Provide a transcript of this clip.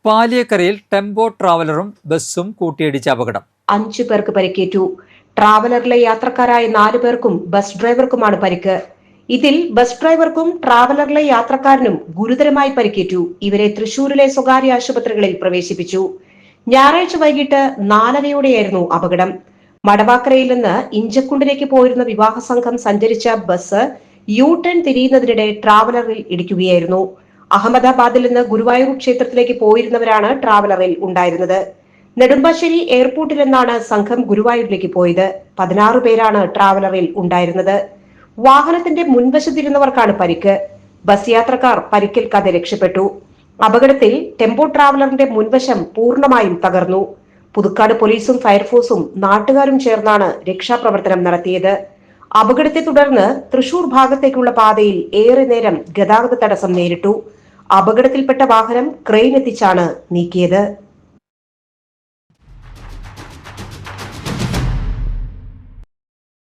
പാലിയക്കരയിൽ tempo ട്രാവലറും ബസ്സും കൂട്ടിയിടിച്ച അപകടം. 5 പേർക്ക് പരിക്കേറ്റു. ട്രാവലറിലെ യാത്രക്കാരായ 4 പേർക്കും ബസ് ഡ്രൈവർക്കുമാണ് പരിക്ക്. ഇതിൽ ബസ് ഡ്രൈവർക്കും ട്രാവലറിലെ യാത്രക്കാരനും ഗുരുതരമായി പരിക്കേറ്റു. ഇവരെ തൃശൂരിലെ സ്വകാര്യ ആശുപത്രികളിൽ പ്രവേശിപ്പിച്ചു. ഞായറാഴ്ച വൈകിട്ട് 4:30യോടെയായിരുന്നു അപകടം. മടവാക്കരയിൽ നിന്ന് ഇഞ്ചക്കുണ്ടിലേക്ക് പോയിരുന്ന വിവാഹ സംഘം സഞ്ചരിച്ച ബസ് യു ടേൺ തിരിയുന്നതിനിടെ ട്രാവലറിൽ ഇടിക്കുകയായിരുന്നു. അഹമ്മദാബാദിൽ നിന്ന് ഗുരുവായൂർ ക്ഷേത്രത്തിലേക്ക് പോയിരുന്നവരാണ് ട്രാവലറിൽ ഉണ്ടായിരുന്നത്. നെടുമ്പാശ്ശേരി എയർപോർട്ടിൽ നിന്നാണ് സംഘം ഗുരുവായൂരിലേക്ക് പോയത്. 16 പേരാണ് ട്രാവലറിൽ ഉണ്ടായിരുന്നത്. വാഹനത്തിന്റെ മുൻവശത്തിരുന്നവർക്കാണ് പരിക്ക്. ബസ് യാത്രക്കാർ പരിക്കേൽക്കാതെ രക്ഷപ്പെട്ടു. അപകടത്തിൽ ടെമ്പോ ട്രാവലറിന്റെ മുൻവശം പൂർണ്ണമായും തകർന്നു. പുതുക്കാട് പോലീസും ഫയർഫോഴ്സും നാട്ടുകാരും ചേർന്നാണ് രക്ഷാപ്രവർത്തനം നടത്തിയത്. അപകടത്തെ തുടർന്ന് തൃശൂർ ഭാഗത്തേക്കുള്ള പാതയിൽ ഏറെ നേരം ഗതാഗത തടസ്സം നേരിട്ടു. അപകടത്തിൽപ്പെട്ട വാഹനം ക്രെയിൻ എത്തിച്ചാണ് നീക്കിയത്.